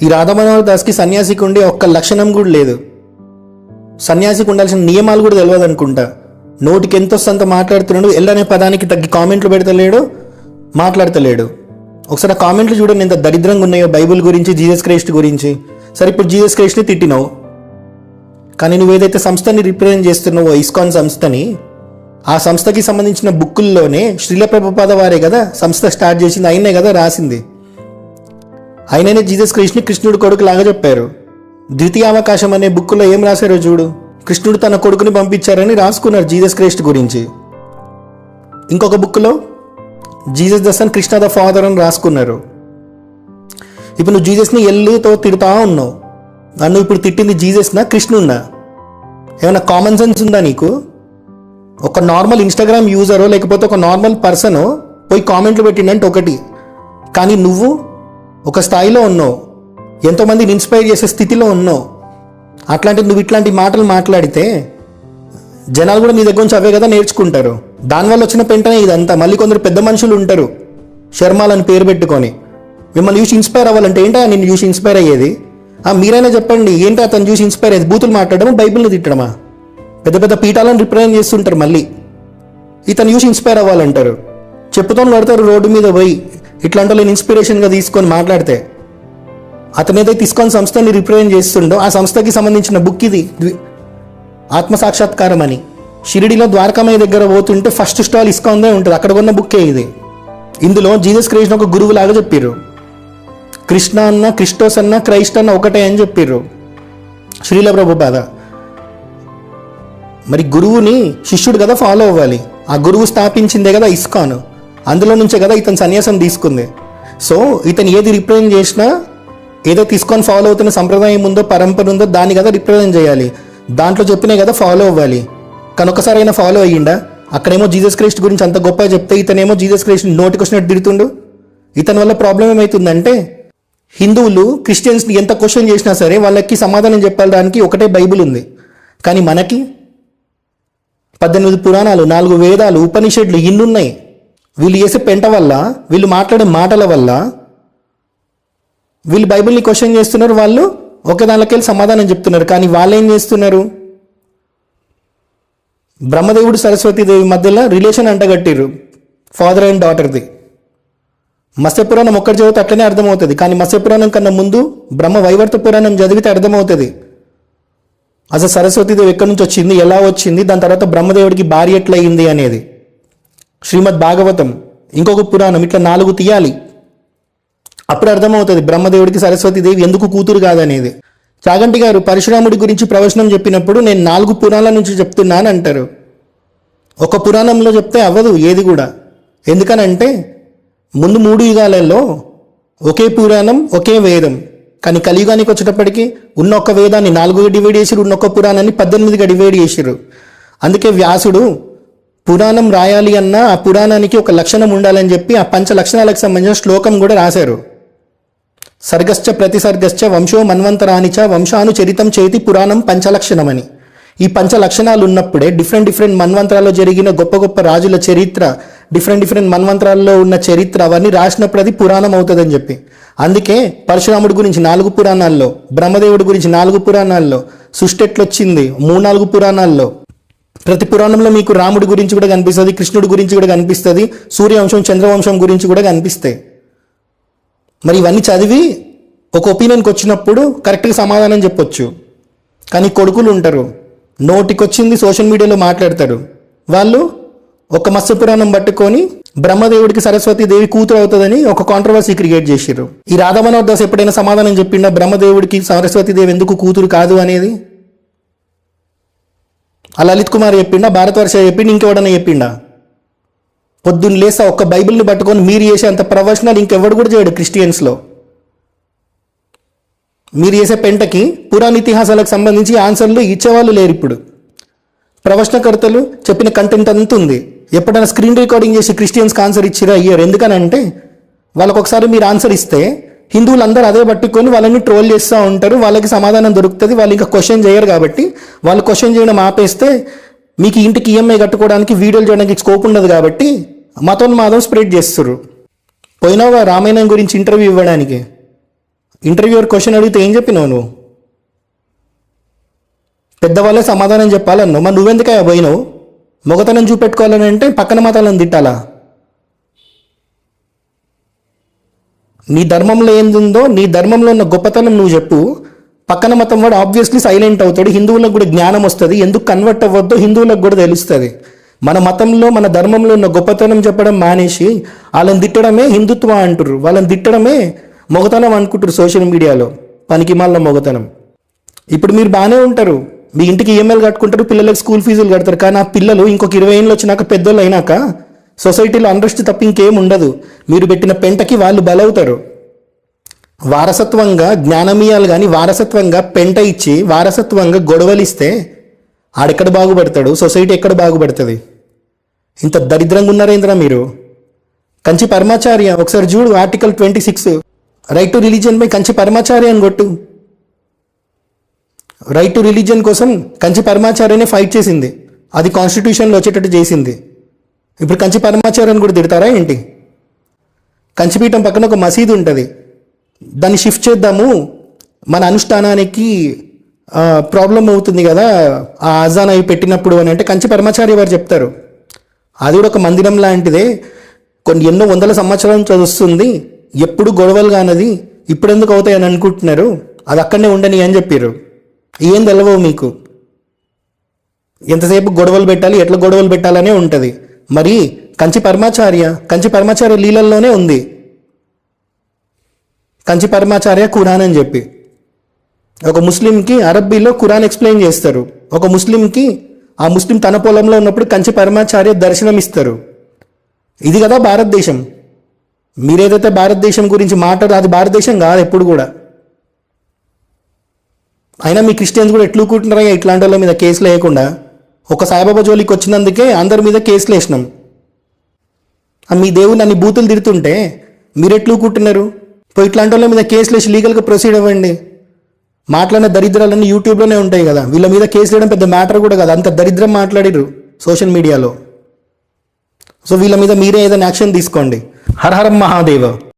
ఈ రాధామనోహర్ దాస్కి సన్యాసికి ఉండే ఒక్క లక్షణం కూడా లేదు. సన్యాసికి ఉండాల్సిన నియమాలు కూడా తెలియదు అనుకుంటా. నోటికి ఎంత వస్తుంత మాట్లాడుతున్నాడు, ఎల్లనే పదానికి తగ్గి కామెంట్లు పెడతలేడు, మాట్లాడతలేడు. ఒకసారి ఆ కామెంట్లు చూడండి ఎంత దరిద్రంగా ఉన్నాయో బైబిల్ గురించి, జీసస్ క్రైస్ట్ గురించి. సరే, ఇప్పుడు జీసస్ క్రైస్ట్ని తిట్టినావు, కానీ నువ్వు ఏదైతే సంస్థని రిప్రజెంట్ చేస్తున్నావో, ఇస్కాన్ సంస్థని, ఆ సంస్థకి సంబంధించిన బుక్కుల్లోనే శ్రీల ప్రభుపాద వారే కదా సంస్థ స్టార్ట్ చేసింది, ఆయనే కదా రాసింది. ఆయననే జీసస్ క్రైస్ట్ని కృష్ణుడు కొడుకు లాగా చెప్పారు. ద్వితీయావకాశం అనే బుక్లో ఏం రాశారో చూడు. కృష్ణుడు తన కొడుకుని పంపించారని రాసుకున్నారు జీసస్ క్రైస్ట్ గురించి. ఇంకొక బుక్లో Jesus the son, Krishna the father అని రాసుకున్నారు. ఇప్పుడు నువ్వు జీసస్ని ఎల్లుతో తిడతా ఉన్నావు. నన్ను ఇప్పుడు తిట్టింది జీసస్నా, కృష్ణున్నా? ఏమైనా కామన్ సెన్స్ ఉందా నీకు? ఒక నార్మల్ ఇన్స్టాగ్రామ్ యూజరో లేకపోతే ఒక నార్మల్ పర్సనో పోయి కామెంట్లు పెట్టిండంటే ఒకటి, కానీ నువ్వు ఒక స్థాయిలో ఉన్నావు, ఎంతోమందిని ఇన్స్పైర్ చేసే స్థితిలో ఉన్నావు. అట్లాంటి నువ్వు ఇట్లాంటి మాటలు మాట్లాడితే జనాలు కూడా నీ దగ్గర నుంచి అవే కదా నేర్చుకుంటారు. దానివల్ల వచ్చిన పెంటనే ఇదంతా. మళ్ళీ కొందరు పెద్ద మనుషులు ఉంటారు, శర్మాలని పేరు పెట్టుకొని, మిమ్మల్ని చూసి ఇన్స్పైర్ అవ్వాలంటే ఏంటా నిన్ను చూసి ఇన్స్పైర్ అయ్యేది? మీరైనా చెప్పండి, ఏంటి అతను చూసి ఇన్స్పైర్ అయ్యేది? బూతులు మాట్లాడమా, బైబిల్ని తిట్టడమా? పెద్ద పెద్ద పీఠాలను రిప్రజెంట్ చేస్తుంటారు, మళ్ళీ ఇతను చూసి ఇన్స్పైర్ అవ్వాలంటారు. చెప్పుతో పడతారు రోడ్డు మీద పోయి. ఇట్లాంటి వాళ్ళని ఇన్స్పిరేషన్గా తీసుకొని మాట్లాడితే, అతను ఏదైతే ఇస్కాన్ సంస్థని రిప్రజెంట్ చేస్తుండో ఆ సంస్థకి సంబంధించిన బుక్ ఇది, ఆత్మసాక్షాత్కారం అని. షిరిడిలో ద్వారకామయ్య దగ్గర పోతుంటే ఫస్ట్ స్టాల్ ఇస్కాన్దే ఉంటుంది, అక్కడ ఉన్న బుక్కే ఇది. ఇందులో జీసస్ క్రైస్ట్ ఒక గురువు లాగా చెప్పారు. కృష్ణ అన్న, క్రిస్టోస్ అన్న, క్రైస్ట్ అన్న ఒకటే అని చెప్పారు శ్రీల ప్రభుపాద. మరి గురువుని శిష్యుడు కదా ఫాలో అవ్వాలి. ఆ గురువు స్థాపించిందే కదా ఇస్కాన్, అందులో నుంచే కదా ఇతను సన్యాసం తీసుకుంది. సో ఇతను ఏది రిప్రజెంట్ చేసినా, ఏదైతే ఇస్కాన్ ఫాలో అవుతున్న సంప్రదాయం ఉందో, పరంపర ఉందో, దాన్ని కదా రిప్రజెంట్ చేయాలి. దాంట్లో చెప్పినే కదా ఫాలో అవ్వాలి. కానీ ఒక్కసారి అయినా ఫాలో అయ్యిండా? అక్కడేమో జీసస్ క్రైస్ట్ గురించి అంత గొప్పగా చెప్తే, ఇతనేమో జీసస్ క్రైస్ట్ నోటికి వచ్చినట్టు తిడుతుండు. ఇతని వల్ల ప్రాబ్లం ఏమవుతుందంటే, హిందువులు క్రిస్టియన్స్ని ఎంత క్వశ్చన్ చేసినా సరే వాళ్ళకి సమాధానం చెప్పడానికి ఒకటే బైబిల్ ఉంది. కానీ మనకి 18 పురాణాలు, 4 వేదాలు, ఉపనిషత్తులు ఇన్నున్నాయి. వీళ్ళు చేసే పెంట వల్ల, వీళ్ళు మాట్లాడే మాటల వల్ల వీళ్ళు బైబిల్ని క్వశ్చన్ చేస్తున్నారు, వాళ్ళు ఒక దానికెళ్ళి సమాధానం చెప్తున్నారు. కానీ వాళ్ళు ఏం చేస్తున్నారు? బ్రహ్మదేవుడు సరస్వతీదేవి మధ్యలో రిలేషన్ అంటగట్టిర్రు, ఫాదర్ అండ్ డాటర్ది. మత్స్యపురాణం ఒక్కటి చదివితే అట్లనే అర్థమవుతుంది, కానీ మత్స్యపురాణం కన్నా ముందు బ్రహ్మ వైవర్త పురాణం చదివితే అర్థమవుతుంది అసలు సరస్వతీదేవి ఎక్కడి నుంచి వచ్చింది, ఎలా వచ్చింది, దాని తర్వాత బ్రహ్మదేవుడికి భార్య ఎట్లయింది అనేది. శ్రీమద్ భాగవతం, ఇంకొక పురాణం, ఇట్లా 4 తీయాలి, అప్పుడు అర్థమవుతుంది బ్రహ్మదేవుడికి సరస్వతీదేవి ఎందుకు కూతురు కాదనేది. చాగంటి గారు పరశురాముడి గురించి ప్రవచనం చెప్పినప్పుడు నేను 4 పురాణాల నుంచి చెప్తున్నాను అంటారు. ఒక పురాణంలో చెప్తే అవ్వదు ఏది కూడా. ఎందుకనంటే ముందు 3 యుగాలలో ఒకే పురాణం, ఒకే వేదం. కానీ కలియుగానికి వచ్చేటప్పటికి ఉన్న ఒక్క వేదాన్ని 4గా డివైడ్ చేసిరు, ఉన్న ఒక్క పురాణాన్ని 18గా డివైడ్ చేసిరు. అందుకే వ్యాసుడు పురాణం రాయాలి అన్నా ఆ పురాణానికి ఒక లక్షణం ఉండాలని చెప్పి ఆ 5 లక్షణాలకు సంబంధించిన శ్లోకం కూడా రాశారు. సర్గశ్చ ప్రతిసర్గశ్చ వంశో మన్వంతరానిచ వంశాను చరితం చేతి పురాణం 5 లక్షణమని. ఈ 5 లక్షణాలు ఉన్నప్పుడే డిఫరెంట్ మన్వంతరాల్లో జరిగిన గొప్ప గొప్ప రాజుల చరిత్ర, డిఫరెంట్ మన్వంతరాల్లో ఉన్న చరిత్ర, అవన్నీ రాసినప్పుడు అది పురాణం అవుతుందని చెప్పి. అందుకే పరశురాముడి గురించి 4 పురాణాల్లో, బ్రహ్మదేవుడి గురించి 4 పురాణాల్లో, సృష్టి ఎట్లొచ్చింది 3-4 పురాణాల్లో. ప్రతి పురాణంలో మీకు రాముడి గురించి కూడా కనిపిస్తుంది, కృష్ణుడి గురించి కూడా కనిపిస్తుంది, సూర్యవంశం, చంద్రవంశం గురించి కూడా కనిపిస్తాయి. మరి ఇవన్నీ చదివి ఒక ఒపీనియన్కి వచ్చినప్పుడు కరెక్ట్గా సమాధానం చెప్పొచ్చు. కానీ కొడుకులు ఉంటారు, నోటికొచ్చింది సోషల్ మీడియాలో మాట్లాడతారు. వాళ్ళు ఒక మత్స్యపురాణం పట్టుకొని బ్రహ్మదేవుడికి సరస్వతీదేవి కూతురు అవుతుందని ఒక కాంట్రవర్సీ క్రియేట్ చేసిర్రు. ఈ రాధామనోహర్ దాస్ ఎప్పుడైనా సమాధానం చెప్పిండా బ్రహ్మదేవుడికి సరస్వతీదేవి ఎందుకు కూతురు కాదు అనేది? ఆ లలిత్ కుమార్ చెప్పిండా, భారతవర్ష చెప్పిండా, ఇంకెవడన్నా చెప్పిండా? పొద్దున్న లేసా ఒక్క బైబిల్ని పట్టుకొని మీరు చేసే అంత ప్రవచనాలు ఇంకెవడు కూడా చేయడు క్రిస్టియన్స్లో. మీరు చేసే పెంటకి పురాణ ఇతిహాసాలకు సంబంధించి ఆన్సర్లు ఇచ్చేవాళ్ళు లేరు. ఇప్పుడు ప్రవచనకర్తలు చెప్పిన కంటెంట్ అంతా ఉంది. ఎప్పుడైనా స్క్రీన్ రికార్డింగ్ చేసి క్రిస్టియన్స్కి ఆన్సర్ ఇచ్చిరా? అయ్యారు. ఎందుకనంటే వాళ్ళకు ఒకసారి మీరు ఆన్సర్ ఇస్తే హిందువులందరూ అదే పట్టుకొని వాళ్ళని ట్రోల్ చేస్తూ ఉంటారు, వాళ్ళకి సమాధానం దొరుకుతుంది, వాళ్ళు ఇంకా క్వశ్చన్ చేయరు. కాబట్టి వాళ్ళు క్వశ్చన్ చేయడం ఆపేస్తే మీకు ఇంటికి ఈఎంఐ కట్టుకోవడానికి, వీడియోలు చేయడానికి స్కోప్ ఉండదు. కాబట్టి మతోన్మాదం స్ప్రెడ్ చేస్తారు. పోయినావా రామాయణం గురించి ఇంటర్వ్యూ ఇవ్వడానికి? ఇంటర్వ్యూర్ క్వశ్చన్ అడిగితే ఏం చెప్పినావు నువ్వు? పెద్దవాళ్ళే సమాధానం చెప్పాలన్నావు, మరి నువ్వెందుకయ్యా పోయినావు? మొగతనం చూపెట్టుకోవాలని అంటే పక్కన మతాలను తిట్టాలా? నీ ధర్మంలో ఏందుందో, నీ ధర్మంలో ఉన్న గొప్పతనం నువ్వు చెప్పు. పక్కన మతం వాడు ఆబ్వియస్లీ సైలెంట్ అవుతాడు. హిందువులకు కూడా జ్ఞానం వస్తుంది, ఎందుకు కన్వర్ట్ అవ్వద్దో హిందువులకు కూడా తెలుస్తుంది. మన మతంలో మన ధర్మంలో ఉన్న గొప్పతనం చెప్పడం మానేసి వాళ్ళని తిట్టడమే హిందుత్వ అంటారు, వాళ్ళని తిట్టడమే మొగతనం అనుకుంటారు సోషల్ మీడియాలో. పనికి మాలిన మొగతనం. ఇప్పుడు మీరు బాగానే ఉంటారు, మీ ఇంటికి ఈఎంఐలు కట్టుకుంటారు, పిల్లలకు స్కూల్ ఫీజులు కడతారు. కానీ ఆ పిల్లలు ఇంకొక 20 ఏళ్ళు వచ్చినాక పెద్దోళ్ళు అయినాక సొసైటీలో అండర్స్ట్ తప్ప ఇంకేం ఉండదు. మీరు పెట్టిన పెంటకి వాళ్ళు బలవుతారు. వారసత్వంగా జ్ఞానమీయాలు కానీ వారసత్వంగా పెంట ఇచ్చి వారసత్వంగా గొడవలు ఇస్తే ఆడెక్కడ బాగుపడతాడు? సొసైటీ ఎక్కడ బాగుపడుతుంది? ఇంత దరిద్రంగా ఉన్నారేంద్రా మీరు. కంచి పరమాచార్య ఒకసారి చూడు, ఆర్టికల్ 26 రైట్ టు రిలీజియన్ పై కంచి పరమాచార్య అని కొట్టు. రైట్ టు రిలీజియన్ కోసం కంచి పరమాచార్యనే ఫైట్ చేసింది, అది కాన్స్టిట్యూషన్లో వచ్చేటట్టు చేసింది. ఇప్పుడు కంచి పరమాచార్యని కూడా తిడతారా ఏంటి? కంచిపీఠం పక్కన ఒక మసీదు ఉంటుంది, దాన్ని షిఫ్ట్ చేద్దాము, మన అనుష్ఠానానికి ప్రాబ్లం అవుతుంది కదా ఆ అజాన్ అవి పెట్టినప్పుడు అని అంటే కంచి పరమాచార్య వారు చెప్తారు, అది కూడా ఒక మందిరం లాంటిదే, ఎన్నో వందల సంవత్సరాల నుంచి వస్తుంది, ఎప్పుడు గొడవలు కానది, ఇప్పుడు ఎందుకు అవుతాయి అని అనుకుంటున్నారు, అది అక్కడనే ఉండని అని చెప్పారు. ఏం తెలవవు మీకు, ఎంతసేపు గొడవలు పెట్టాలి, ఎట్లా గొడవలు పెట్టాలనే ఉంటుంది. మరి కంచి పరమాచార్య లీలల్లోనే ఉంది కంచి పరమాచార్య ఖురాన్ అని చెప్పి. ఒక ముస్లింకి అరబ్బీలో ఖురాన్ ఎక్స్ప్లెయిన్ చేస్తారు, ఒక ముస్లింకి ఆ ముస్లిం తన పొలంలో ఉన్నప్పుడు కంచి పరమాచార్య దర్శనం ఇస్తారు. ఇది కదా భారతదేశం. మీరేదైతే భారతదేశం గురించి మాట్లాడారు అది భారతదేశం కాదు ఎప్పుడు కూడా. అయినా మీ క్రిస్టియన్స్ కూడా ఎట్లు కూర్చుంటారా ఇట్లాంటి వాళ్ళ మీద కేసులు వేయకుండా? ఒక సాయిబాబా జోలికి వచ్చినందుకే అందరి మీద కేసులు వేసినాం. మీ దేవుని అన్ని బూతులు తిడుతుంటే మీరు ఎట్లు కూర్చున్నారు? పోయి ఇట్లాంటి వాళ్ళ మీద కేసులు వేసి లీగల్గా ప్రొసీడ్ అవ్వండి. మాట్లాడిన దరిద్రాలన్నీ యూట్యూబ్లోనే ఉంటాయి కదా, వీళ్ళ మీద కేసు వేయడం పెద్ద మ్యాటర్ కూడా కదా, అంత దరిద్రం మాట్లాడిరు సోషల్ మీడియాలో. సో వీళ్ళ మీద మీరే ఏదైనా యాక్షన్ తీసుకోండి. హర హర మహాదేవ.